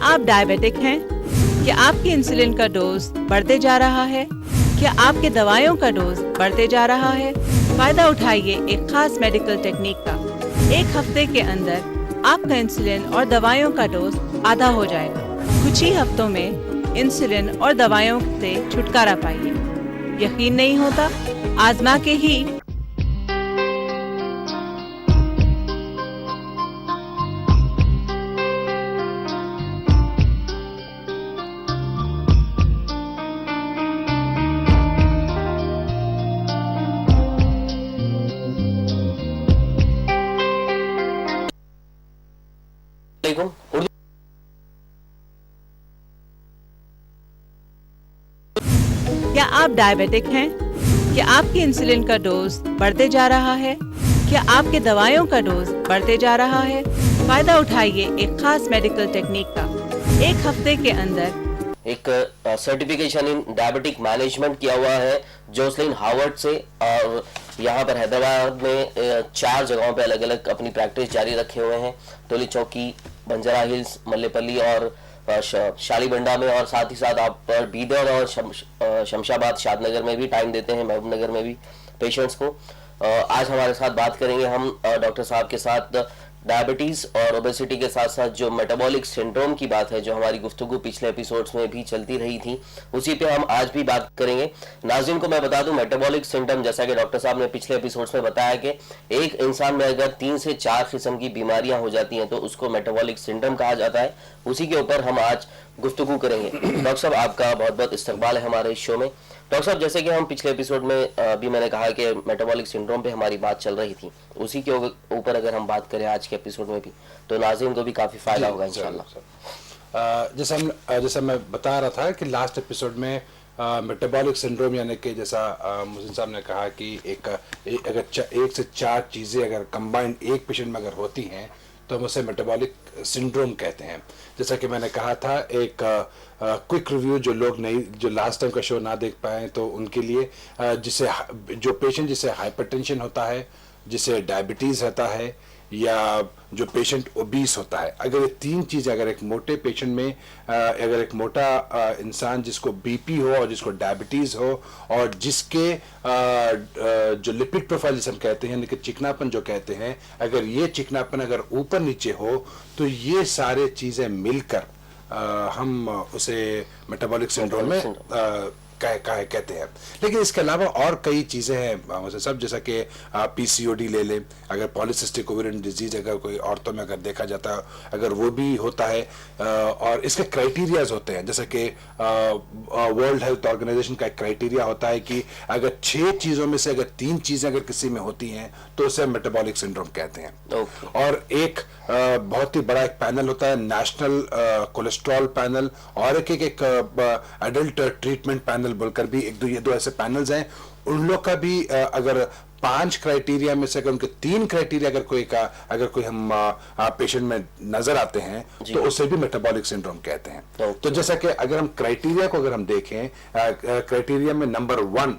आप डायबिटिक हैं? क्या आपकी इंसुलिन का डोज बढ़ते जा रहा है? क्या आपके दवाइयों का डोज बढ़ते जा रहा है? फायदा उठाइए एक खास मेडिकल टेक्निक का। एक हफ्ते के अंदर आपका इंसुलिन और दवाइयों का डोज आधा हो जाएगा। कुछ ही हफ्तों में इंसुलिन और दवाइयों से छुटकारा पाइए। यकीन नहीं होता? आजमा के ही क्या आप डायबिटिक हैं? क्या आपकी इंसुलिन का डोज बढ़ते जा रहा है? क्या आपके दवाइयों का डोज बढ़ते जा रहा है? फायदा उठाइए एक खास मेडिकल टेक्निक का। एक हफ्ते के अंदर एक सर्टिफिकेशन इन डायबिटिक मैनेजमेंट किया हुआ है जोसलिन हावर्ड से, और यहाँ पर हैदराबाद में 4 जगहों पे अलग अलग अपनी प्रैक्टिस जारी रखे हुए हैं। टोली चौकी, बंजारा हिल्स, मल्लेपल्ली और शालीबंडा में, और साथ ही साथ आप बीदर और शमशाबाद, शादनगर में भी टाइम देते हैं, महबूबनगर में भी पेशेंट्स को। आज हमारे साथ बात करेंगे हम डॉक्टर साहब के साथ डायबिटीज और ओबेसिटी के साथ साथ जो मेटाबॉलिक सिंड्रोम की बात है, जो हमारी गुफ्तगू पिछले एपिसोड्स में भी चलती रही थी, उसी पे हम आज भी बात करेंगे। नाज़रीन को मैं बता दूं, मेटाबॉलिक सिंड्रोम, जैसा कि डॉक्टर साहब ने पिछले एपिसोड्स में बताया कि एक इंसान में अगर 3 से 4 किस्म की बीमारियां हो जाती हैं तो उसको मेटाबॉलिक सिंड्रोम कहा जाता है। उसी के ऊपर हम आज गुफ्तगू करेंगे। डॉक्टर साहब, आपका बहुत बहुत इस्तकबाल है हमारे इस शो में। डॉक्टर साहब, जैसे कि हम पिछले एपिसोड में भी मैंने कहा कि मेटाबॉलिक सिंड्रोम पे हमारी बात चल रही थी, उसी के ऊपर अगर हम बात करें आज के एपिसोड में भी, तो नाज़रीन को भी काफ़ी फ़ायदा होगा इंशाल्लाह। जैसा मैं बता रहा था कि लास्ट एपिसोड में मेटाबॉलिक सिंड्रोम, यानी कि जैसा मुहसिन साहब ने कहा कि अगर 1 से 4 चीज़ें अगर कंबाइंड एक पेशेंट में अगर होती हैं तो हम उसे मेटाबॉलिक सिंड्रोम कहते हैं। जैसा कि मैंने कहा था, एक क्विक रिव्यू जो लास्ट टाइम का शो ना देख पाए तो उनके लिए, जो पेशेंट जिसे हाइपरटेंशन होता है, जिसे डायबिटीज़ होता है, या जो पेशेंट ओबीस होता है, अगर ये 3 चीज़ अगर एक मोटे पेशेंट में, अगर एक मोटा इंसान जिसको बीपी हो और जिसको डायबिटीज़ हो और जिसके जो लिपिड प्रोफाइल जिसे हम कहते हैं, यानी कि चिकनापन जो कहते हैं, अगर ये चिकनापन अगर ऊपर नीचे हो तो ये सारे चीज़ें मिलकर हम उसे मेटाबॉलिक सिंड्रोम में कहते हैं। लेकिन इसके अलावा और कई चीज़ें हैं सब, जैसा कि पीसीओडी ले लें, अगर पॉलीसिस्टिक ओवेरियन डिजीज अगर कोई औरतों में अगर देखा जाता है, अगर वो भी होता है, और इसके क्राइटेरियाज होते हैं। जैसे कि वर्ल्ड हेल्थ ऑर्गेनाइजेशन का एक क्राइटेरिया होता है कि अगर 6 चीज़ों में से अगर 3 चीज़ें अगर किसी में होती हैं तो उसे मेटाबॉलिक सिंड्रोम कहते हैं। और एक बहुत ही बड़ा एक पैनल होता है, नेशनल कोलेस्ट्रॉल पैनल, और एक एडल्ट ट्रीटमेंट पैनल बोलकर भी ये दो ऐसे पैनल्स हैं। उन लोग का भी अगर 5 क्राइटेरिया में से अगर उनके 3 क्राइटेरिया अगर कोई हम पेशेंट में नजर आते हैं तो उसे भी मेटाबॉलिक सिंड्रोम कहते हैं। तो जैसा कि अगर हम क्राइटेरिया को अगर हम देखें, क्राइटेरिया में नंबर 1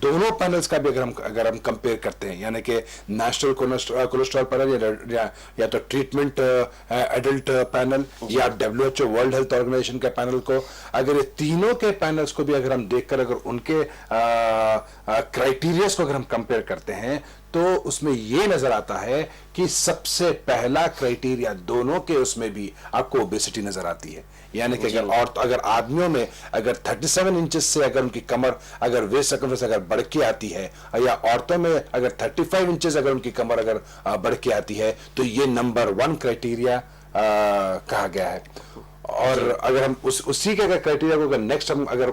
दोनों पैनल्स का भी अगर हम कंपेयर करते हैं, यानी कि नेशनल कोलेस्ट्रॉल पैनल या तो ट्रीटमेंट एडल्ट पैनल या WHO वर्ल्ड हेल्थ ऑर्गेनाइजेशन के पैनल को, अगर ये तीनों के पैनल्स को भी अगर हम देखकर अगर उनके क्राइटेरियाज को अगर हम कंपेयर करते हैं तो उसमें ये नजर आता है कि सबसे पहला क्राइटेरिया दोनों के उसमें भी आपको ओबेसिटी नजर आती है। यानी कि अगर आदमियों में अगर 37 इंचेस से अगर उनकी कमर अगर वेस्ट सर्कमफ्रेंस अगर बढ़ के आती है, या औरतों में अगर 35 इंचेस अगर उनकी कमर अगर बढ़ के आती है, तो ये नंबर 1 क्राइटेरिया कहा गया है। और अगर हम उसी के अगर क्राइटेरिया को अगर नेक्स्ट हम अगर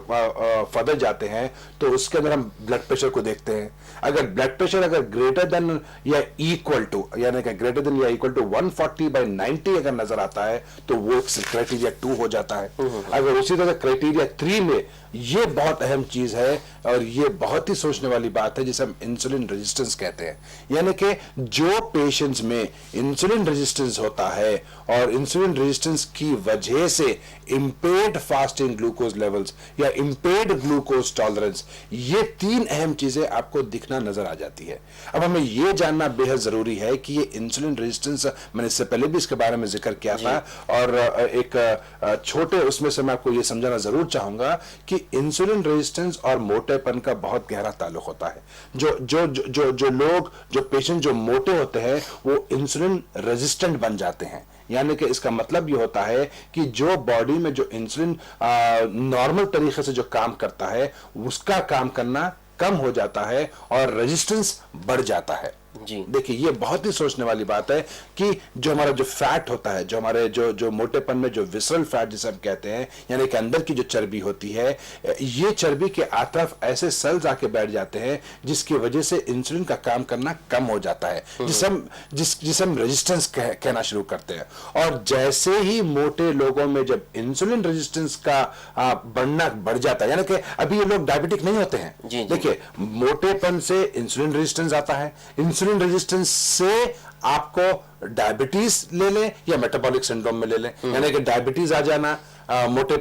फर्दर जाते हैं तो उसके अंदर हम ब्लड प्रेशर को देखते हैं। अगर ब्लड प्रेशर अगर ग्रेटर देन या इक्वल टू, यानी कि ग्रेटर देन या इक्वल टू 140/90 अगर नजर आता है तो वो क्राइटेरिया 2 हो जाता है। अगर उसी तरह क्राइटेरिया 3 में, ये बहुत अहम चीज है और ये बहुत ही सोचने वाली बात है, जिसे हम इंसुलिन रेजिस्टेंस कहते हैं। यानी कि जो पेशेंट्स में इंसुलिन रेजिस्टेंस होता है और इंसुलिन रेजिस्टेंस की वजह जैसे इम्पेयर्ड फास्टिंग ग्लूकोज लेवल्स या इम्पेयर्ड ग्लूकोज टॉलरेंस, ये 3 अहम चीजें आपको दिखना नजर आ जाती है। अब हमें ये जानना बेहद जरूरी है कि ये इंसुलिन रेजिस्टेंस, मैंने इससे पहले भी इसके बारे में जिक्र किया था, और एक छोटे उसमें से मैं आपको ये समझाना जरूर चाहूंगा कि इंसुलिन रेजिस्टेंस और मोटेपन का बहुत गहरा ताल्लुक होता है। जो लोग, जो पेशेंट जो मोटे होते हैं वो इंसुलिन रेजिस्टेंट बन जाते हैं। यानी कि इसका मतलब ये होता है कि जो बॉडी में जो इंसुलिन नॉर्मल तरीके से जो काम करता है उसका काम करना कम हो जाता है और रेजिस्टेंस बढ़ जाता है। जी देखिए, ये बहुत ही सोचने वाली बात है कि जो हमारा जो फैट होता है, जो हमारे जो मोटेपन में जो विसरल फैट जिसे हम कहते हैं, यानी कि अंदर की जो चर्बी होती है, ये चर्बी के आतरफ ऐसे सेल्स आके बैठ जाते हैं जिसकी वजह से इंसुलिन का काम करना कम हो जाता है, जिसे हम रेजिस्टेंस कहना शुरू करते हैं। और जैसे ही मोटे लोगों में जब इंसुलिन रेजिस्टेंस का बढ़ना बढ़ जाता है, यानी कि अभी ये लोग डायबिटिक नहीं होते हैं, देखिए मोटेपन से इंसुलिन रेजिस्टेंस आता है, इंसुलिन रेजिस्टेंस से आपको डायबिटीज ले लें या मेटाबॉलिक सिंड्रोम में ले लें, यानी कि डायबिटीज आ जाना मोटे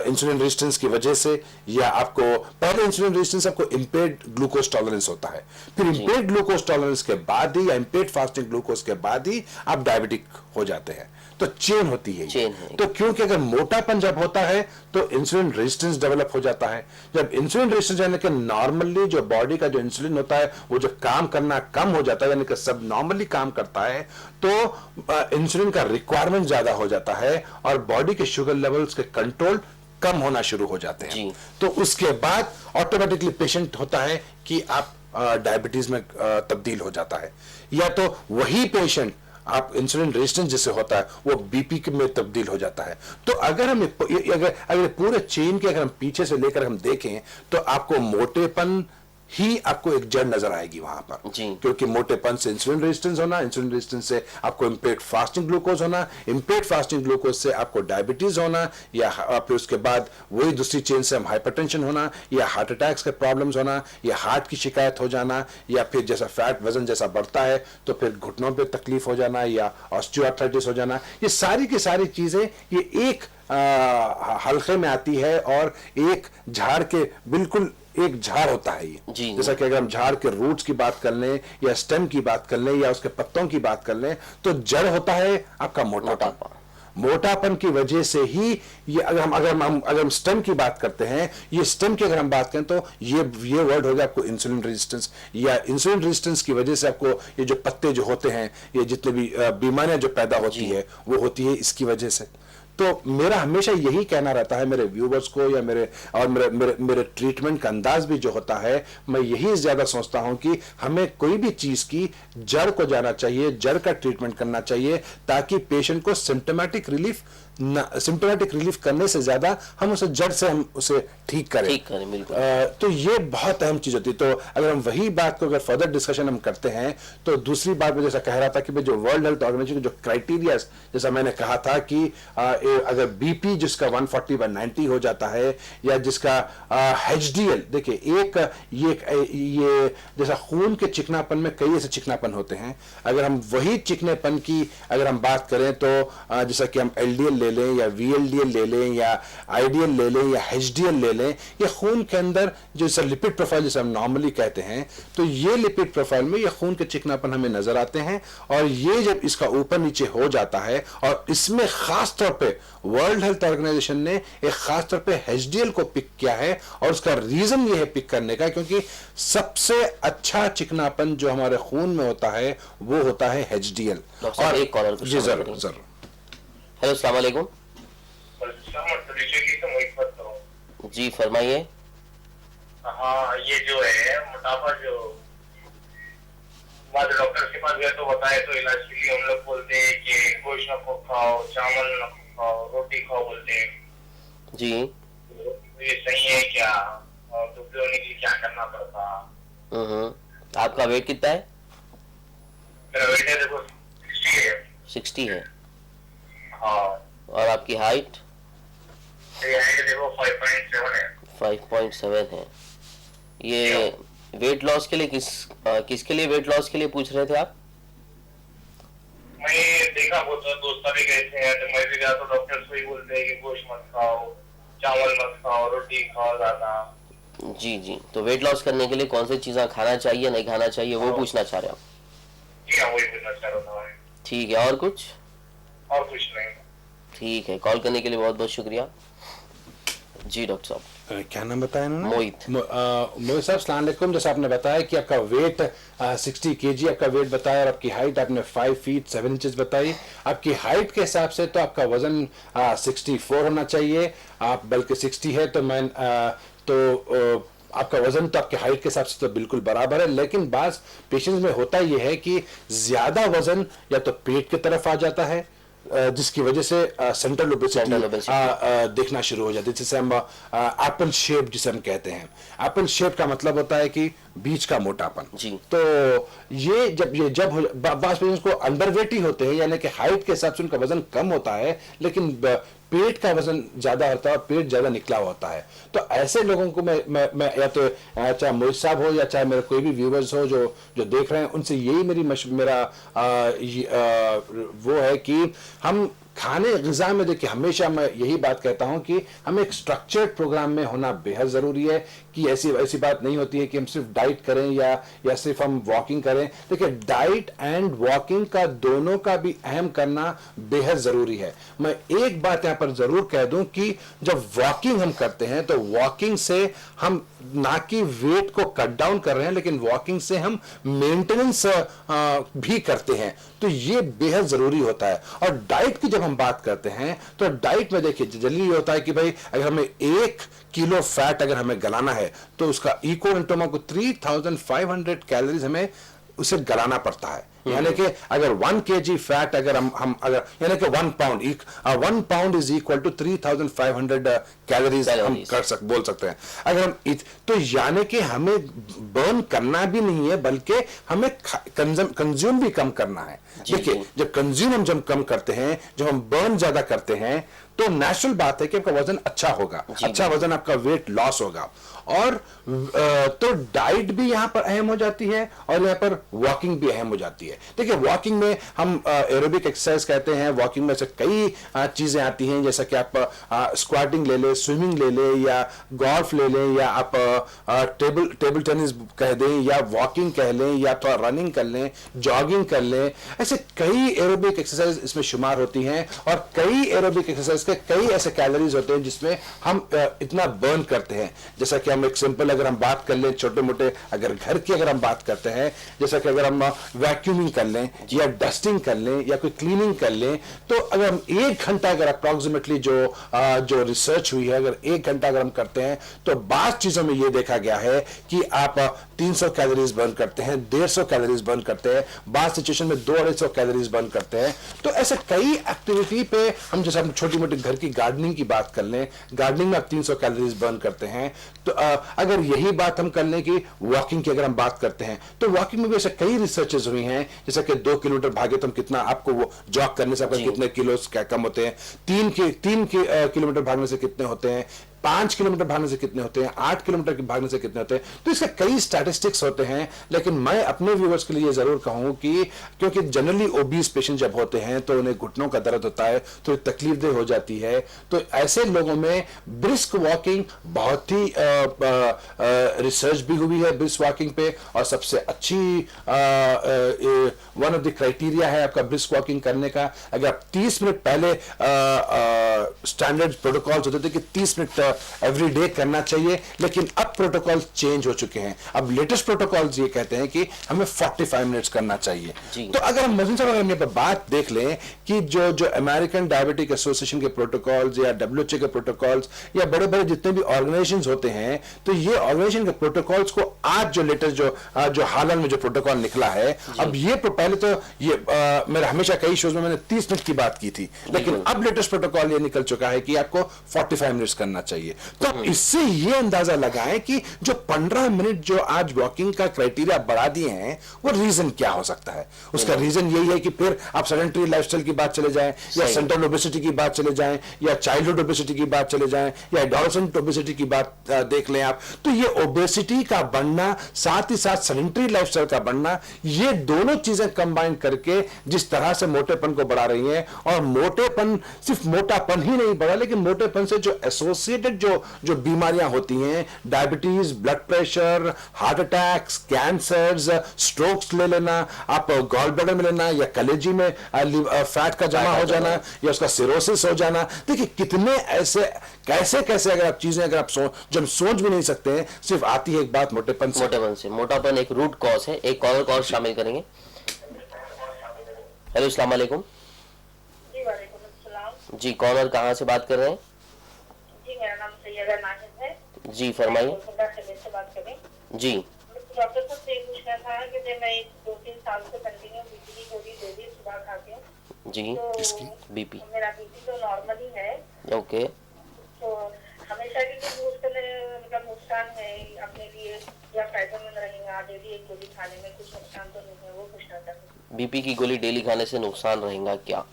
इंसुलिन रेजिस्टेंस की वजह से, या आपको पहले इंसुलिन रेजिस्टेंस आपको इम्पेयर्ड ग्लूकोज टॉलरेंस होता है, फिर इम्पेयर्ड ग्लूकोज टॉलरेंस के बाद ही या इम्पेयर्ड फास्टिंग ग्लूकोज के बाद ही आप डायबिटिक हो जाते हैं। तो चेन होती है, तो क्योंकि अगर मोटापन जब होता है तो इंसुलिन रेजिस्टेंस डेवलप हो जाता है। जब इंसुलिन रेजिस्टेंस यानी कि नॉर्मली जो बॉडी का जो इंसुलिन होता है वो जो काम करना कम हो जाता है, यानी कि सब नॉर्मली काम करता है, तो इंसुलिन का रिक्वायरमेंट ज्यादा हो जाता है और बॉडी के शुगर लेवल्स के कंट्रोल कम होना शुरू हो जाते हैं। तो उसके बाद ऑटोमेटिकली पेशेंट होता है कि आप डायबिटीज में तब्दील हो जाता है, या तो वही पेशेंट आप इंसुलिन रेजिस्टेंस जिससे होता है वो बीपी में तब्दील हो जाता है। तो अगर हम अगर पूरे चेन के अगर हम पीछे से लेकर हम देखें तो आपको मोटेपन ही आपको एक जड़ नजर आएगी वहां पर, क्योंकि मोटेपन से इंसुलिन रेजिस्टेंस होना, इंसुलिन रेजिस्टेंस से आपको इम्पेयर्ड फास्टिंग ग्लूकोज होना, इम्पेयर्ड फास्टिंग ग्लूकोज से आपको डायबिटीज होना, या फिर उसके बाद वही दूसरी चेन से हम हाइपरटेंशन होना, या हार्ट अटैक्स के प्रॉब्लम्स होना, या हार्ट की शिकायत हो जाना, या फिर जैसा फैट वजन जैसा बढ़ता है तो फिर घुटनों पे तकलीफ हो जाना या ऑस्टियोआर्थराइटिस हो जाना। ये सारी की सारी चीजें ये एक हल्के में आती है और एक झाड़ के बिल्कुल एक झाड़ होता है ये। जैसा कि अगर हम झाड़ के रूट्स की बात कर लें या स्टेम की बात कर लें या उसके पत्तों की बात कर लें, तो जड़ होता है आपका मोटापा। मोटापन की वजह से ही ये अगर हम स्टेम की बात करते हैं, ये स्टेम की अगर हम बात करें तो ये वर्ड हो गया आपको इंसुलिन रेजिस्टेंस, या इंसुलिन रेजिस्टेंस की वजह से आपको ये जो पत्ते जो होते हैं, ये जितने भी बीमारियां जो पैदा होती है वो होती है इसकी वजह से। तो मेरा हमेशा यही कहना रहता है मेरे व्यूवर्स को, या मेरे ट्रीटमेंट का अंदाज भी जो होता है, मैं यही ज्यादा सोचता हूं कि हमें कोई भी चीज की जड़ को जाना चाहिए, जड़ का ट्रीटमेंट करना चाहिए, ताकि पेशेंट को सिम्टोमेटिक रिलीफ करने से ज्यादा हम उसे जड़ से हम उसे ठीक करें बिल्कुल। तो ये बहुत अहम चीज होती है। तो अगर हम वही बात को अगर फर्दर डिस्कशन हम करते हैं तो दूसरी बात में जैसा कह रहा था कि जो वर्ल्ड हेल्थ ऑर्गेनाइजेशन जो क्राइटेरिया, जैसा मैंने कहा था कि अगर बीपी जिसका 140/90 हो जाता है, या जिसका HDL, देखिए ये जैसा खून के चिकनापन में कई ऐसे चिकनापन होते हैं, अगर हम वही चिकनेपन की अगर हम बात करें तो जैसा कि हम LDL ले लें या VLDL ले लें या IDL ले लें या HDL ले लें, ये खून के अंदर जैसा लिपिड प्रोफाइल जैसे हम नॉर्मली कहते हैं, तो ये लिपिड प्रोफाइल में ये खून के चिकनापन हमें नजर आते हैं। और ये जब इसका ऊपर नीचे हो जाता है, और इसमें खास तौर पे वर्ल्ड हेल्थ ऑर्गेनाइजेशन ने एक खास तौर पे HDL को पिक किया है, और उसका रीजन ये है पिक करने का क्योंकि सबसे अच्छा चिकनापन जो हमारे खून में होता है वो होता है HDL। और एक कॉलर जी जरूर। हेलो, अस्सलाम वालेकुम। जी फरमाइए। हाँ, ये जो है मोटापा, जो बाद डॉक्टर के पास गए तो बताए तो इलाज के लिए हम लोग बोलते हैं कि गोश्त न खाओ, चावल न खाओ, रोटी खाओ बोलते हैं जी। ये सही है क्या, और दुबले होने के लिए क्या करना पड़ता? आपका वेट कितना है? मेरा वेट है देखो 60 है। 60 है? हाँ। और आपकी हाइट? मेरी हाइट देखो 5.7 है। 5.7 है। ये वेट लॉस के लिए किसके लिए वेट लॉस के लिए पूछ रहे थे आप? मैं देखा बहुत दोस्तों ने भी कहते हैं, तो मैं भी गया तो डॉक्टर वही बोलते हैं कि गोश्त मत खाओ, चावल मत खाओ, रोटी खाओ ज्यादा। जी जी, तो वेट लॉस करने के लिए कौन सी चीजें खाना चाहिए नहीं खाना चाहिए वो पूछना चाह रहे हो आप? जी हाँ, वही बोलना चाह रहा था मैं। ठीक है, और कुछ? और कुछ नहीं। ठीक है, कॉल करने के लिए बहुत बहुत शुक्रिया। जी डॉक्टर साहब। क्या नाम बताया इन्होंने? मोहित। मोहित साहब, अस्सलाम वालेकुम। जैसा आपने बताया कि आपका वेट 60 kg आपका वेट बताया और आपकी हाइट आपने 5 feet 7 inches बताई। आपकी हाइट के हिसाब से तो आपका वजन 64 होना चाहिए, आप बल्कि 60 है, तो मैं आपका वजन तो आपके हाइट के हिसाब से तो बिल्कुल बराबर है। लेकिन बास पेशेंट्स में होता यह है कि ज्यादा वजन या तो पेट की तरफ आ जाता है, जिसकी वजह से सेंट्रल ओबेसिटी देखना शुरू हो जाती है, जिसे हम एप्पल शेप जिसे हम कहते हैं। एप्पल शेप का मतलब होता है कि बीच का मोटापन। जी। तो जब बास पेशेंट्स को अंडरवेट ही होते हैं, यानी कि हाइट के हिसाब से उनका वजन कम होता है लेकिन पेट का वजन ज्यादा होता है और पेट ज्यादा निकला होता है। तो ऐसे लोगों को मैं या तो चाहे मोहित साहब हो या चाहे मेरे कोई भी व्यूवर्स हो जो देख रहे हैं, उनसे यही मेरा वो है कि हम खाने ग़िज़ा में देखिए, हमेशा मैं यही बात कहता हूं कि हमें एक स्ट्रक्चर्ड प्रोग्राम में होना बेहद ज़रूरी है कि ऐसी बात नहीं होती है कि हम सिर्फ डाइट करें या सिर्फ हम वॉकिंग करें। देखिए, डाइट एंड वॉकिंग का दोनों का भी अहम करना बेहद ज़रूरी है। मैं एक बात यहाँ पर ज़रूर कह दूं कि जब वॉकिंग हम करते हैं तो वॉकिंग से हम ना कि वेट को कट डाउन कर रहे हैं, लेकिन वॉकिंग से हम मेंटेनेंस भी करते हैं, तो ये बेहद ज़रूरी होता है। और डाइट की जब हम बात करते हैं तो डाइट में देखिए जल्दी ये होता है कि भाई अगर हमें 1 किलो फैट अगर हमें गलाना है तो उसका इक्विवेलेंट को 3500 कैलोरीज हमें उसे गलाना पड़ता है। यानी कि अगर 1 kg फैट अगर हम अगर यानी कि 1 pound is equal to 3500 calories हम बोल सकते हैं। अगर हम तो यानी कि हमें बर्न करना भी नहीं है बल्कि हमें कंज्यूम भी कम करना है। देखिए, जब कंज्यूम हम कम करते हैं, जब हम बर्न ज्यादा करते हैं, तो नेचुरल बात है कि आपका वजन अच्छा होगा, अच्छा वजन आपका वेट लॉस होगा। और तो डाइट भी यहां पर अहम हो जाती है और यहां पर वॉकिंग भी अहम हो जाती है। देखिए, वॉकिंग में हम एरोबिक एक्सरसाइज कहते हैं। वॉकिंग में से कई चीजें आती हैं, जैसा कि आप स्क्वाटिंग ले लें, स्विमिंग ले लें, या गोल्फ ले लें, या आप टेबल टेनिस कह दें, या वॉकिंग कह लें, या थोड़ा रनिंग कर लें, जॉगिंग कर लें। ऐसे कई एरोबिक एक्सरसाइज इसमें शुमार होती हैं और कई एरोबिक एक्सरसाइज के कई ऐसे कैलोरीज होते हैं जिसमें हम इतना बर्न करते हैं। जैसा कि हम एक सिंपल अगर हम बात कर लें, छोटे मोटे अगर घर की अगर हम बात करते हैं, जैसा कि अगर हम वैक्यूमिंग कर लें या डस्टिंग कर लें या कोई क्लीनिंग कर लें, तो अगर हम 1 घंटा अगर अप्रॉक्सिमेटली जो रिसर्च हुई है, अगर 1 घंटा अगर हम करते हैं तो बात चीजों में यह देखा गया है कि आप 300 कैलोरीज बर्न करते हैं, 150 कैलोरीज बर्न करते हैं, बात सिचुएशन में 200-250 कैलोरीज बर्न करते हैं। तो ऐसे कई एक्टिविटी पे हम जैसे हम छोटी मोटी घर की गार्डनिंग की बात कर लें, गार्डनिंग में आप 300 कैलोरीज बर्न करते हैं। तो अगर यही बात हम कर लें कि वॉकिंग की अगर हम बात करते हैं, तो वॉकिंग में भी ऐसे कई रिसर्चेस हुई हैं, जैसे कि 2 किलोमीटर भागे तो हम कितना आपको वो जॉग करने से आपका कितने किलो क्या कम होते हैं, 3 किलोमीटर भागने से कितने होते हैं, 5 किलोमीटर भागने से कितने होते हैं, 8 किलोमीटर भागने से कितने होते हैं। तो इसके कई स्टैटिस्टिक्स होते हैं। लेकिन मैं अपने व्यूअर्स के लिए जरूर कहूं कि क्योंकि जनरली ओबीस पेशेंट जब होते हैं तो उन्हें घुटनों का दर्द होता है, तो तकलीफदेह हो जाती है। तो ऐसे लोगों में ब्रिस्क वॉकिंग बहुत ही रिसर्च भी हुई है ब्रिस्क वॉकिंग पे, और सबसे अच्छी वन ऑफ द क्राइटेरिया है आपका ब्रिस्क वॉकिंग करने का। अगर आप 30 मिनट पहले स्टैंडर्ड प्रोटोकॉल्स होते थे कि 30 मिनट एवरी डे करना चाहिए, लेकिन अब प्रोटोकॉल चेंज हो चुके हैं। अब लेटेस्ट प्रोटोकॉल्स ये कहते हैं कि हमें 45 मिनट्स करना चाहिए। तो अगर हम मजीद अगर हम बात देख लें कि जो अमेरिकन डायबिटिक एसोसिएशन के प्रोटोकॉल्स या WHO के प्रोटोकॉल्स या बड़े बड़े जितने भी ऑर्गेनाइजेशंस होते हैं, तो ये ऑर्गेनाइजेशन के प्रोटोकॉल्स को आज जो लेटेस्ट जो हाल में जो प्रोटोकॉल निकला है, अब ये पहले तो ये मेरा हमेशा कई शोज में मैंने 30 मिनट की बात की थी, लेकिन अब लेटेस्ट प्रोटोकॉल ये निकल चुका है कि आपको 45 मिनट्स करना चाहिए। तो इससे ये अंदाजा लगाएं कि जो 15 मिनट जो आज आज वॉकिंग का क्राइटेरिया बढ़ा दिए हैं, वो रीजन क्या हो सकता है? उसका रीजन यही है कि फिर आप सेडेंटरी लाइफस्टाइल की बात चले जाएं, या सेंट्रल ओबेसिटी की बात चले जाएं, या चाइल्डहुड ओबेसिटी की बात चले जाएं, या एडोलेसेंट ओबेसिटी की बात देख लें आप, तो ये ओबेसिटी का बढ़ना, साथ ही साथ सेडेंटरी लाइफस्टाइल का बढ़ना, ये दोनों चीजें कंबाइन करके जिस तरह से मोटेपन को बढ़ा रही हैं, और मोटेपन सिर्फ मोटापन ही नहीं बढ़ा, लेकिन मोटेपन से जो एसोसिएटेड जो बीमारियां होती हैं, diabetes, blood pressure, heart attacks, cancers, strokes ले लेना, आप गॉल ब्लैडर में लेना, या कलेजी में फैट का जमा हो जाना, या उसका सिरोसिस हो जाना, देखिए कितने ऐसे कैसे कैसे अगर आप चीजें अगर आप जो हम सोच भी नहीं सकते हैं, सिर्फ आती है एक बात मोटेपन से। मोटापन एक रूट कॉज है। एक कॉल शामिल करेंगे। हेलो, अस्सलाम वालेकुम। जी वालेकुम अस्सलाम। जी, कौन और कहाँ से बात कर रहे हैं? जी मेरा नाम सैयदा नाहिद है। जी फरमाइए। से बात करें। जी, डॉक्टर साहब से पूछना था कि जब मैं 2-3 साल से कंटिन्यू बीपी की गोली डेली सुबह खाती हूँ, जी, तो बीपी, मेरा बीपी तो नॉर्मल ही है, ओके। तो हमेशा के लिए यूज करने मतलब नुकसान है अपने लिए या फायदेमंद रहेगा? डेली एक गोली खाने में कुछ नुकसान तो नहीं है, वो पूछना चाहती। बीपी की गोली डेली खाने से नुकसान रहेगा क्या?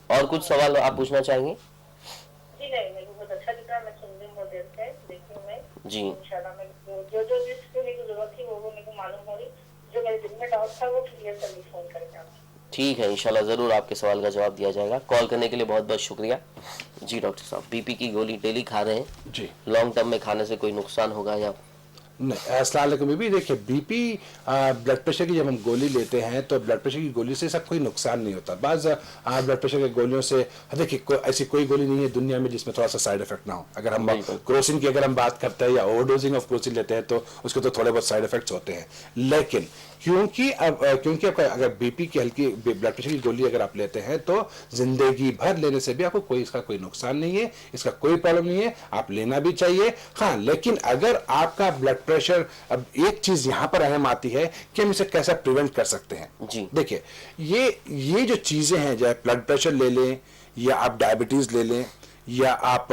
और कुछ सवाल आप पूछना चाहेंगे? जी नहीं, मेरे को बहुत अच्छा दिखा, मैं सुन रही हूँ बहुत देर से, देखी हूँ मैं। जी, इंशाल्लाह मैं जो जिसको मेरी जरूरत थी वो मेरे को मालूम हो रही, जो मेरे दिल में डाउट था वो क्लियर कर ली फोन करके आपको। ठीक है, इंशाल्लाह जरूर आपके सवाल का जवाब दिया जाएगा। कॉल करने के लिए बहुत बहुत शुक्रिया। जी डॉक्टर साहब, बीपी की गोली डेली खा रहे हैं जी, लॉन्ग टर्म में खाने से कोई नुकसान होगा या नहीं? अस्सलाम वालेकुम। बीबी देखिए, बीपी ब्लड प्रेशर की जब हम गोली लेते हैं तो ब्लड प्रेशर की गोली से सब कोई नुकसान नहीं होता। बाज ब्लड प्रेशर की गोलियों से देखिए ऐसी कोई गोली नहीं है दुनिया में जिसमें थोड़ा सा साइड इफेक्ट ना हो। अगर हम क्रोसिन की अगर हम बात करते हैं या ओवरडोजिंग ऑफ क्रोसिन लेते हैं तो उसके तो थोड़े बहुत साइड इफेक्ट्स होते हैं, लेकिन क्योंकि आपका अगर बीपी की हल्की ब्लड प्रेशर की गोली अगर आप लेते हैं तो जिंदगी भर लेने से भी आपको इसका कोई नुकसान नहीं है, इसका कोई प्रॉब्लम नहीं है, आप लेना भी चाहिए। हाँ, लेकिन अगर आपका ब्लड प्रेशर, अब एक चीज यहां पर अहम आती है कि हम इसे कैसे प्रिवेंट कर सकते हैं। जी, देखिए ये जो चीजें हैं, चाहे ब्लड प्रेशर ले लें या आप डायबिटीज ले लें या आप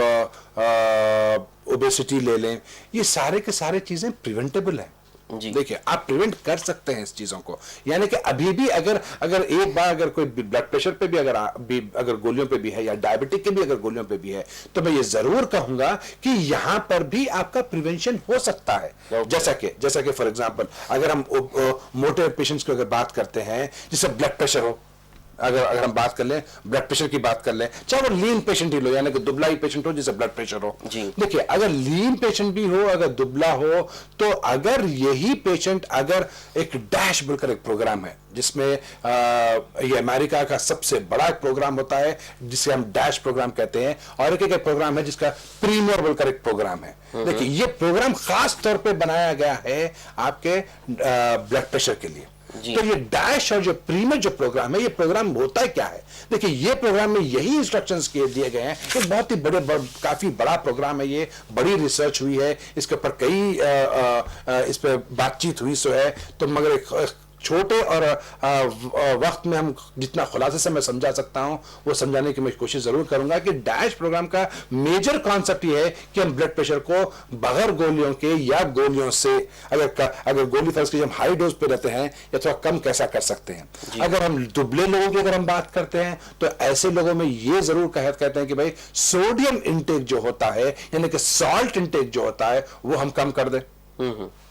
ओबेसिटी ले लें, ये सारे के सारे चीजें प्रिवेंटेबल हैं। देखिए आप प्रिवेंट कर सकते हैं इस चीजों को, यानी कि अभी भी अगर एक बार अगर कोई ब्लड प्रेशर पे भी अगर गोलियों पे भी है या डायबिटिक के भी अगर गोलियों पे भी है, तो मैं ये जरूर कहूंगा कि यहां पर भी आपका प्रिवेंशन हो सकता है। जैसा कि फॉर एग्जांपल अगर हम मोटे पेशेंट्स की अगर बात करते हैं, जिससे ब्लड प्रेशर हो, अगर हम बात कर लें ब्लड प्रेशर की बात कर लें, चाहे वो लीन पेशेंट ही लो, यानी कि दुबला ही पेशेंट हो जिसे ब्लड प्रेशर हो। देखिए अगर लीन पेशेंट भी हो, अगर दुबला हो, तो अगर यही पेशेंट अगर एक डैश बोलकर एक प्रोग्राम है जिसमें ये अमेरिका का सबसे बड़ा एक प्रोग्राम होता है जिसे हम डैश प्रोग्राम कहते हैं, और एक प्रोग्राम है जिसका प्रीमियर बोलकर एक प्रोग्राम है। देखिए ये प्रोग्राम खास तौर पर बनाया गया है आपके ब्लड प्रेशर के लिए। तो ये डैश और जो प्रीमियर जो प्रोग्राम है, ये प्रोग्राम होता है क्या है? देखिए ये प्रोग्राम में यही इंस्ट्रक्शंस दिए गए हैं। ये बहुत ही काफी बड़ा प्रोग्राम है, ये बड़ी रिसर्च हुई है, इसके ऊपर कई इस पर बातचीत हुई सो है, तो मगर एक छोटे और वक्त में हम जितना खुलासे से मैं समझा सकता हूं वो समझाने की मैं कोशिश जरूर करूंगा कि डैश प्रोग्राम का मेजर कॉन्सेप्ट ये है कि हम ब्लड प्रेशर को बगैर गोलियों के या गोलियों से अगर गोली फर्ज की हम हाई डोज पे रहते हैं या थोड़ा कम कैसा कर सकते हैं। अगर हम दुबले लोगों की अगर हम बात करते हैं तो ऐसे लोगों में ये जरूर कहते हैं कि भाई सोडियम इंटेक जो होता है, यानी कि सॉल्ट इंटेक जो होता है, वो हम कम कर दें।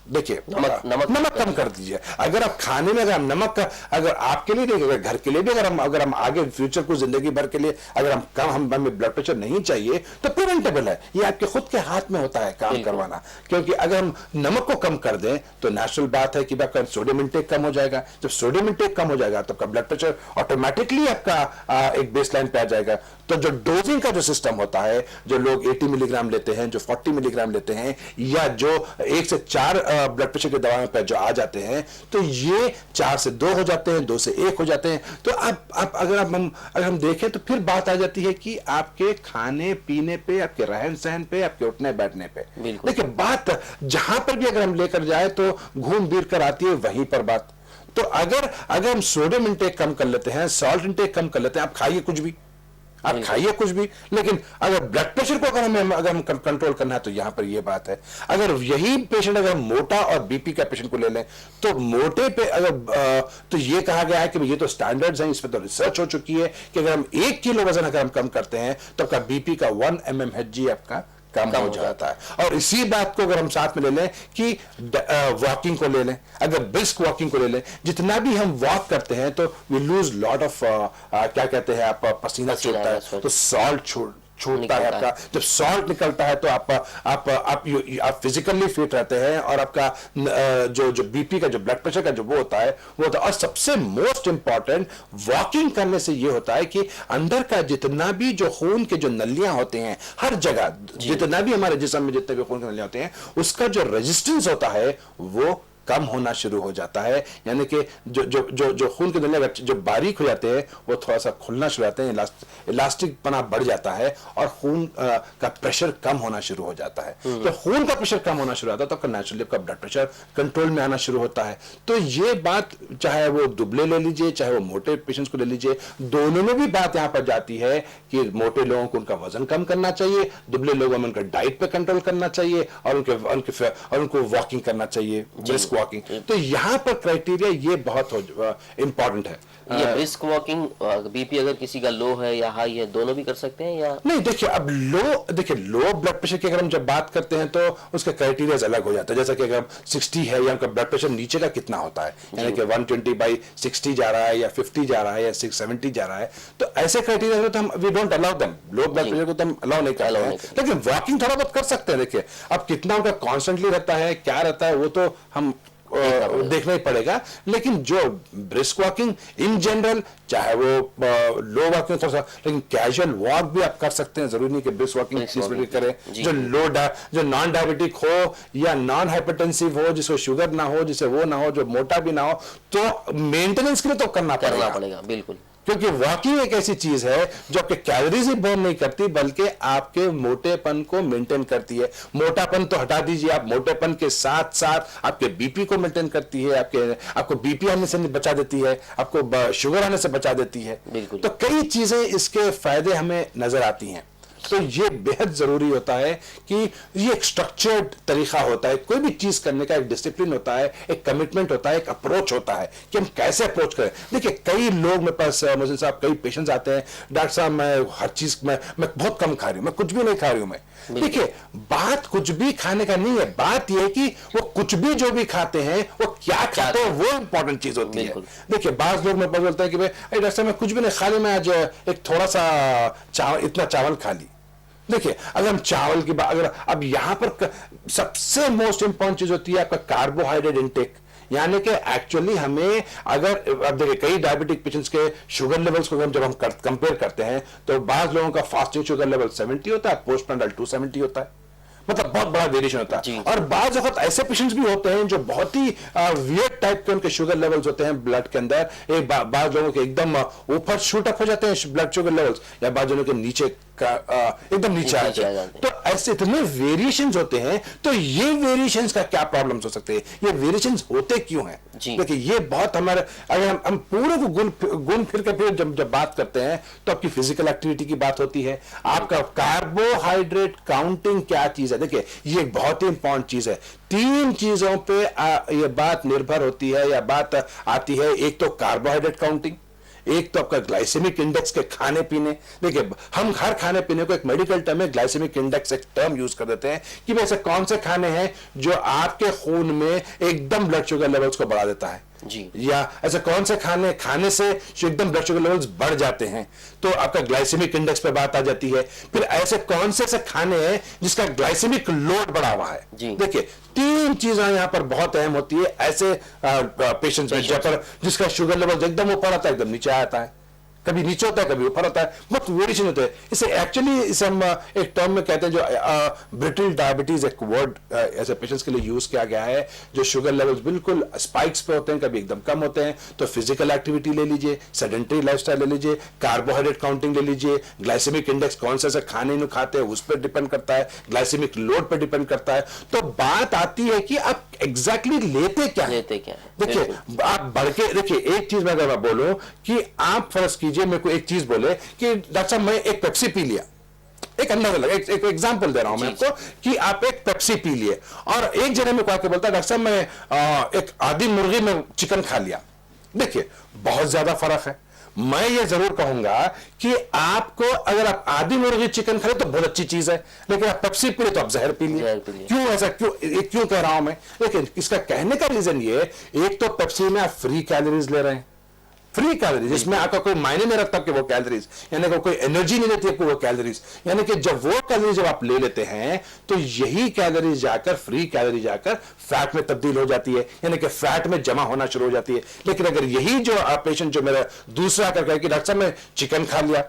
देखिए नमक कम कर दीजिए। अगर आप खाने में अगर नमक अगर आपके लिए नहीं, अगर घर के लिए भी अगर हम आगे फ्यूचर को जिंदगी भर के लिए अगर हम कम हमें ब्लड प्रेशर नहीं चाहिए तो प्रिवेंटेबल है, ये आपके खुद के हाथ में होता है काम करवाना। क्योंकि अगर हम नमक को कम कर दें तो नेचुरल बात है कि आपका सोडियम इंटेक कम हो जाएगा। जब सोडियम इंटेक कम हो जाएगा तो आपका ब्लड प्रेशर ऑटोमेटिकली आपका एक बेसलाइन पे आ जाएगा। तो जो डोजिंग का जो सिस्टम होता है, जो लोग 80 मिलीग्राम लेते हैं, जो 40 मिलीग्राम लेते हैं, या जो 1 से 4 ब्लड प्रेशर की दवाओं पर जो आ जाते हैं, तो ये 4 से 2 हो जाते हैं, 2 से 1 हो जाते हैं। तो अगर हम देखें तो फिर बात आ जाती है कि आपके खाने पीने पे, आपके रहन सहन पे, आपके उठने बैठने पे। देखिए बात जहां पर भी अगर हम लेकर जाए तो घूम फिर कर आती है वहीं पर बात। तो अगर हम सोडियम इंटेक कम कर लेते हैं, सॉल्ट इंटेक कम कर लेते हैं, आप खाइए कुछ भी, आप खाइए कुछ भी, लेकिन अगर ब्लड प्रेशर को अगर हम कंट्रोल करना है तो यहां पर ये बात है। अगर यही पेशेंट अगर मोटा और बीपी का पेशेंट को ले लें तो मोटे पे अगर तो ये कहा गया है कि ये तो स्टैंडर्ड्स हैं, इस पर तो रिसर्च हो चुकी है कि अगर हम 1 किलो वजन अगर हम कम करते हैं तो आपका बीपी का 1 mmHg आपका कम हो जाता है। और इसी बात को अगर हम साथ में ले लें कि वॉकिंग को ले लें, अगर ब्रिस्क वॉकिंग को ले लें, जितना भी हम वॉक करते हैं तो वी लूज लॉट ऑफ क्या कहते हैं आप पसीना छूटता है, तो सॉल्ट छूटता है आपका। जब सॉल्ट निकलता है तो आप फिजिकली फिट रहते हैं और आपका जो बीपी का जो ब्लड प्रेशर का जो वो होता है वो होता है। और सबसे मोस्ट इंपॉर्टेंट वॉकिंग करने से ये होता है कि अंदर का जितना भी जो खून के जो नलियां होते हैं हर जगह, जितना भी हमारे जिस्म में जितने भी खून के नलियां होते हैं उसका जो रेजिस्टेंस होता है वो कम होना शुरू हो जाता है। यानी कि जो खून के नलियां जो बारीक हो जाते हैं वो थोड़ा सा खुलना शुरू हो जाते हैं, इलास्टिक पना बढ़ जाता है और खून का प्रेशर कम होना शुरू हो जाता है। तो खून का प्रेशर कम होना शुरू होता है तो आपका नेचुरली आपका ब्लड प्रेशर कंट्रोल में आना शुरू होता है। तो ये बात चाहे वो दुबले ले लीजिए चाहे वो मोटे पेशेंट्स को ले लीजिए, दोनों में भी बात यहाँ पर जाती है कि मोटे लोगों को उनका वजन कम करना चाहिए, दुबले लोगों में उनका डाइट पे कंट्रोल करना चाहिए और उनको वॉकिंग करना चाहिए, ब्रिस्क वॉकिंग। तो यहाँ पर क्राइटेरिया ये बहुत इंपॉर्टेंट है। ये ब्रिस्क वॉकिंग बीपी अगर किसी का लो है या हाई है दोनों भी कर सकते हैं या नहीं? देखिए अब लो ब्लड प्रेशर की अगर हम जब बात करते हैं तो उसके क्राइटेरिया अलग हो जाता है। जैसा कि अगर 60 है या उनका ब्लड प्रेशर नीचे का कितना होता है, यानी कि 120/60 जा रहा है या 50 जा रहा है या 670 जा रहा है, तो ऐसे क्राइटेरिया तो हम we don't allow them. Low blood pressure को तो हम अलाउ नहीं करते हैं, लेकिन वॉकिंग थोड़ा बहुत कर सकते हैं। देखिए अब कितना उनका कॉन्स्टेंटली रहता है क्या रहता है वो तो हम देखना ही पड़ेगा, लेकिन जो ब्रिस्क वॉकिंग इन जनरल चाहे वो लो वॉकिंग थोड़ा सा, लेकिन कैजुअल वॉक भी आप कर सकते हैं। जरूरी नहीं कि ब्रिस्क वॉकिंग करें। जो नॉन डायबिटिक हो या नॉन हाइपरटेंसिव हो, जिसको शुगर ना हो, जिसे वो ना हो, जो मोटा भी ना हो, तो मेंटेनेंस के लिए तो करना पड़ेगा बिल्कुल। क्योंकि वॉकिंग एक ऐसी चीज है जो आपके कैलोरीज ही बर्न नहीं करती बल्कि आपके मोटेपन को मेंटेन करती है। मोटापन तो हटा दीजिए, आप मोटेपन के साथ साथ आपके बीपी को मेंटेन करती है, आपको बीपी आने से बचा देती है, आपको शुगर आने से बचा देती है। तो कई चीजें इसके फायदे हमें नजर आती हैं। तो ये बेहद जरूरी होता है कि ये एक स्ट्रक्चर्ड तरीका होता है, कोई भी चीज करने का एक डिसिप्लिन होता है, एक कमिटमेंट होता है, एक अप्रोच होता है कि हम कैसे अप्रोच करें। देखिए कई लोग मेरे पास मुझे साहब कई पेशेंट्स आते हैं, डॉक्टर साहब मैं हर चीज मैं बहुत कम खा रही हूँ, मैं कुछ भी नहीं खा रही हूँ। मैं देखिए बात कुछ भी खाने का नहीं है, बात यह है कि वो कुछ भी जो भी खाते हैं वो क्या खाते हैं वो इंपॉर्टेंट चीज होती है। देखिए बात लोग मेरे पास बोलते हैं कि भाई डॉक्टर साहब मैं कुछ भी नहीं खा ली, मैं आज एक थोड़ा सा इतना चावल खा ली। देखिए अगर हम चावल की बात, अगर अब यहां पर सबसे मोस्ट इंपॉर्टेंट चीज होती है आपका कार्बोहाइड्रेट इंटेक। यानी कि एक्चुअली हमें अगर अब देखिए कई डायबिटिक पेशेंट्स के शुगर लेवल्स को जब हम कंपेयर करते हैं तो बाज लोगों का फास्टिंग शुगर लेवल 70 होता है, पोस्ट प्रेंडल 270 होता है, मतलब बहुत बड़ा वेरिएशन होता है। और बाज वक्त ऐसे पेशेंट्स भी होते हैं जो बहुत ही वियर्ड टाइप के उनके शुगर लेवल्स होते हैं ब्लड के अंदर। एक बाज लोगों के एकदम ऊपर शूट अप हो जाते हैं ब्लड शुगर लेवल्स, या बाज लोगों के नीचे का एकदम नीचे आ जाते हैं। तो ऐसे इतने वेरिएशंस होते हैं। तो ये वेरिएशंस का क्या प्रॉब्लम्स हो सकते हैं, ये वेरिएशंस होते क्यों हैं? देखिए ये बहुत हमारे अगर हम पूरे को गुण फिर के फिर जब बात करते हैं तो आपकी फिजिकल एक्टिविटी की बात होती है, आपका कार्बोहाइड्रेट काउंटिंग क्या चीज है। देखिए ये बहुत ही इंपॉर्टेंट चीज है। 3 चीजों पे ये बात निर्भर होती है या बात आती है। एक तो कार्बोहाइड्रेट काउंटिंग, एक तो आपका ग्लाइसेमिक इंडेक्स के खाने पीने। देखिए हम हर खाने पीने को एक मेडिकल टर्म में ग्लाइसेमिक इंडेक्स एक टर्म यूज कर देते हैं कि वैसे कौन से खाने हैं जो आपके खून में एकदम ब्लड शुगर लेवल्स को बढ़ा देता है जी, या ऐसे कौन से खाने से एकदम ब्लड शुगर लेवल्स बढ़ जाते हैं, तो आपका ग्लाइसेमिक इंडेक्स पे बात आ जाती है। फिर ऐसे कौन से खाने हैं जिसका ग्लाइसेमिक लोड बढ़ा हुआ है। देखिए 3 चीजें यहाँ पर बहुत अहम होती है ऐसे पेशेंट्स में, जब पर जिसका शुगर लेवल एकदम ऊपर आता है एकदम नीचे आता है, कभी नीचे होता है कभी ऊपर होता है, बहुत वेरिएशन होते हैं। इसे एक्चुअली इसे हम एक टर्म में कहते हैं जो ब्रिटल डायबिटीज एक वर्ड ऐसे पेशेंट्स के लिए यूज किया गया है, जो शुगर लेवल्स बिल्कुल स्पाइक्स पे होते हैं, कभी एकदम कम होते हैं। तो फिजिकल एक्टिविटी ले लीजिए, सेडेंटरी लाइफस्टाइल ले लीजिए, कार्बोहाइड्रेट काउंटिंग ले लीजिए, ग्लाइसेमिक इंडेक्स कौन सा खाने नहीं खाते हैं उस पर डिपेंड करता है, ग्लाइसेमिक लोड पर डिपेंड करता है। तो बात आती है कि आप एग्जैक्टली लेते क्या है। देखिए आप बढ़ के देखिए एक चीज में अगर मैं बोलूं कि आप फर्ज कीजिए लीजिए मेरे को एक चीज बोले कि डॉक्टर साहब मैं एक पेप्सी पी लिया, एक अंदाजा लगा, एक एग्जांपल दे रहा हूं मैं आपको कि आप एक पेप्सी पी लिए और एक जने में आके बोलता है डॉक्टर साहब मैं एक आधी मुर्गी में चिकन खा लिया। देखिए बहुत ज्यादा फर्क है। मैं ये जरूर कहूंगा कि आपको अगर आप आधी मुर्गी चिकन खा ले तो बहुत अच्छी चीज है, लेकिन आप पेप्सी पी ले तो आप जहर पी लिए। क्यों ऐसा, क्यों कह रहा हूं मैं? लेकिन इसका कहने का रीजन ये, एक तो पेप्सी में आप फ्री कैलोरीज ले रहे हैं, फ्री कैलोरीज, जिसमें आपका कोई मायने नहीं रखता कि वो कैलोरीज, यानी कि कोई एनर्जी नहीं देती आपको वो कैलोरीज, यानी कि जब वो कैलोरीज जब आप ले लेते हैं तो यही कैलोरीज जाकर, फ्री कैलोरी जाकर फैट में तब्दील हो जाती है, यानी कि फैट में जमा होना शुरू हो जाती है। लेकिन अगर यही जो पेशेंट जो मेरा दूसरा आकर कहे कि डॉक्टर साहब मैं चिकन खा लिया,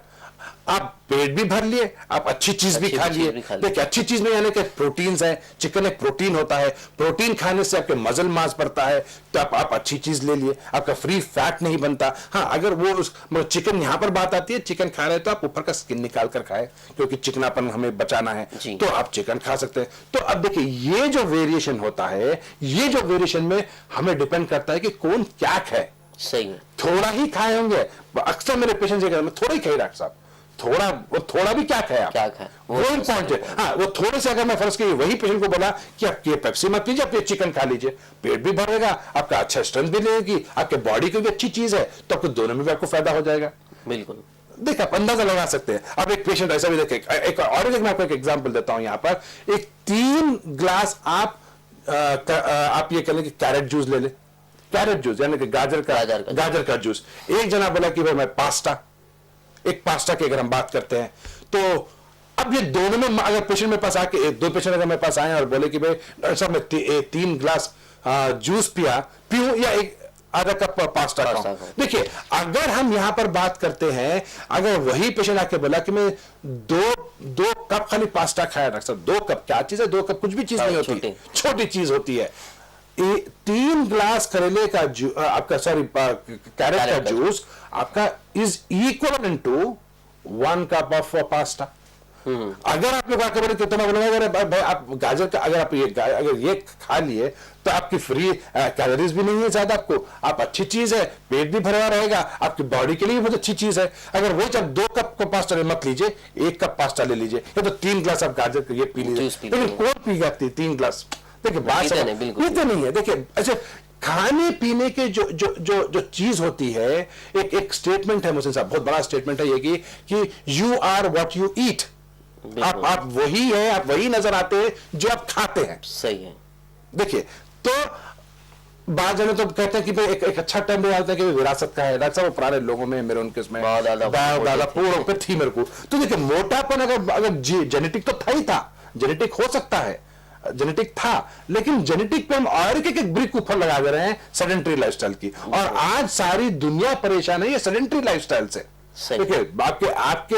आप पेट भी भर लिए, आप अच्छी चीज भी खा लिए। देखिए अच्छी चीज में यानी कि प्रोटीन्स है, चिकन एक प्रोटीन होता है, प्रोटीन खाने से आपके मसल मास बढ़ता है, तो आप अच्छी चीज ले लिए, आपका फ्री फैट नहीं बनता। हाँ अगर वो चिकन यहां पर बात आती है, चिकन खा रहे हैं तो आप ऊपर का स्किन निकाल कर खाए, क्योंकि चिकनापन हमें बचाना है, तो आप चिकन खा सकते हैं। तो अब देखिए ये जो वेरिएशन होता है, ये जो वेरिएशन में हमें डिपेंड करता है कि कौन क्या खाए। सही है, थोड़ा ही खाए होंगे, अक्सर मेरे पेशेंट ये कहते हैं थोड़ा ही खाए डॉक्टर साहब, थोड़ा, वो थोड़ा भी क्या खाया, क्या खाया वो इंपॉर्टेंट है। हाँ वो थोड़े से, अगर मैं फर्ज की वही पेशेंट को बोला कि आप ये पेप्सी मत पीजिए, आप ये चिकन खा लीजिए, पेट भी भरेगा, आपका अच्छा स्ट्रेंथ भी लेगी, आपके बॉडी की भी अच्छी चीज है, तो आपको दोनों में भी आपको फायदा हो जाएगा। बिल्कुल, देखिए आप अंदाजा लगा सकते हैं। अब एक पेशेंट ऐसा भी देखे, एक और मैं आपको एक एग्जांपल देता हूं। यहाँ पर एक 3 ग्लास आप ये कह लें कि कैरेट जूस ले ले, कैरेट जूस यानी कि गाजर का जूस। एक जना बोला कि भाई मैं एक पास्ता की अगर हम बात करते हैं, तो अब ये दोनों में अगर पेशेंट मेरे पास आके, 2 पेशेंट अगर मेरे पास आए और बोले कि भाई डॉक्टर साहब मैं 3 ग्लास जूस पीऊं या एक आधा कप पास्ता खाऊं। देखिए अगर हम यहां पर बात करते हैं, अगर वही पेशेंट आके बोला कि मैं 2 कप खाली पास्ता खाया, डॉक्टर साहब 2 कप क्या चीज है, 2 कप कुछ भी चीज नहीं होती, छोटी चीज होती है। 3 ग्लास करेले का आपका कैरेट का जूस आपका is equal to 1 cup of pasta. अगर आप लोग आके बोले तो मैं बोलूंगा अगर भाई आप गाजर का अगर ये खा लिए तो आपकी फ्री कैलोरीज भी नहीं है ज्यादा, आपको आप अच्छी चीज है, पेट भी भरा रहेगा, आपकी बॉडी के लिए भी बहुत अच्छी चीज है। अगर वही जब 2 कप को पास्ता मत लीजिए, 1 कप पास्ता ले लीजिए, या तो 3 ग्लास आप गाजर का ये पी लीजिए। लेकिन कौन पीगा 3 ग्लास? देखिए बात पीते नहीं है। देखिए अच्छा, खाने पीने के जो चीज होती है, एक स्टेटमेंट है मुझसे साहब, बहुत बड़ा स्टेटमेंट है ये कि you are what you eat. आप वही है, आप वही नजर आते हैं जो आप खाते हैं। सही है। देखिए तो बात जाने तो कहते हैं कि भाई एक अच्छा टर्म भी आता है कि विरासत का है। डॉक्टर साहब पुराने लोगों में मेरे उनके उसमें दादा पूर्व पे थी मेरे को। तो देखिए मोटापन अगर जेनेटिक तो था ही था, जेनेटिक हो सकता है, जेनेटिक था, लेकिन जेनेटिक पे हम और एक ब्रिक ऊपर लगा दे रहे हैं सेडेंटरी लाइफस्टाइल की, और आज सारी दुनिया परेशान है ये सेडेंटरी लाइफस्टाइल से। देखिए आपके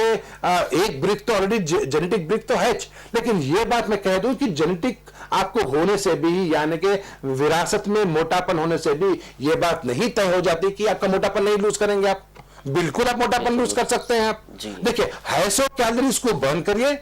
एक ब्रिक तो ऑलरेडी जेनेटिक ब्रिक तो है, लेकिन ये बात मैं कह दूं कि जेनेटिक आपको होने से भी, यानी कि विरासत में मोटापन होने से भी ये बात नहीं तय हो जाती कि आपका मोटापन नहीं लूज करेंगे आप। बिल्कुल आप मोटापन लूज कर सकते हैं आप। देखिए 150 कैलोरीज को बर्न करिए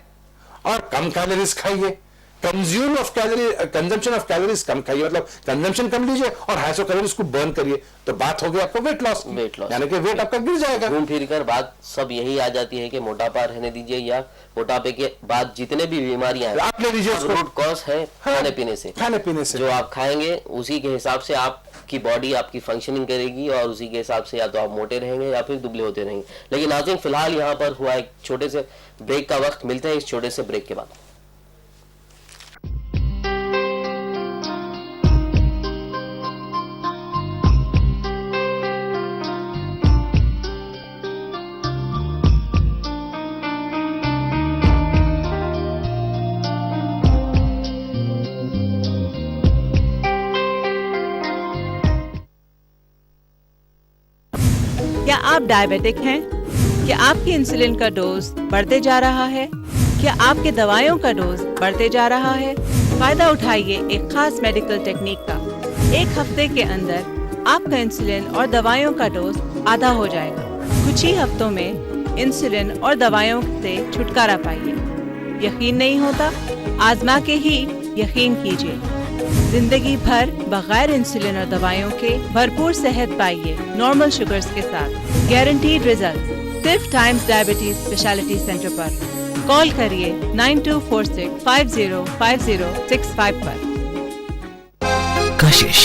और कम कैलोरीज खाइए। कंजम्पशन ऑफ कैलोरीज कम खाइए, मतलब कंजम्पशन कम लीजिए और 150 कैलोरीज को बर्न करिए, तो बात हो गई आपको वेट लॉस, यानी कि वेट आपका गिर जाएगा। घूम फिर कर बात सब यही आ जाती है कि मोटापा रहने दीजिए, या मोटापे के बाद जितने भी बीमारियां हैं आप ले लीजिए, रूट कॉज है खाने पीने से। जो आप खाएंगे उसी के हिसाब से आपकी बॉडी आपकी फंक्शनिंग करेगी, और उसी के हिसाब से या तो आप मोटे रहेंगे या फिर दुबले होते रहेंगे। लेकिन नाज़रीन फिलहाल यहाँ पर हुआ एक छोटे से ब्रेक का वक्त, मिलते हैं इस छोटे से ब्रेक के बाद। क्या आप डायबिटिक हैं? क्या आपकी इंसुलिन का डोज बढ़ते जा रहा है? क्या आपके दवाइयों का डोज बढ़ते जा रहा है? फायदा उठाइए एक खास मेडिकल टेक्निक का। 1 हफ्ते के अंदर आपका इंसुलिन और दवाइयों का डोज आधा हो जाएगा। कुछ ही हफ्तों में इंसुलिन और दवाइयों से छुटकारा पाइए। यकीन नहीं होता? आजमा के ही यकीन कीजिए। जिंदगी भर बगैर इंसुलिन और दवाइयों के भरपूर सेहत पाइए नॉर्मल शुगर्स के साथ। Guaranteed result. सिर्फ टाइम्स डायबिटीज स्पेशलिटी सेंटर पर। कॉल करिए 9246 505065 पर। कशिश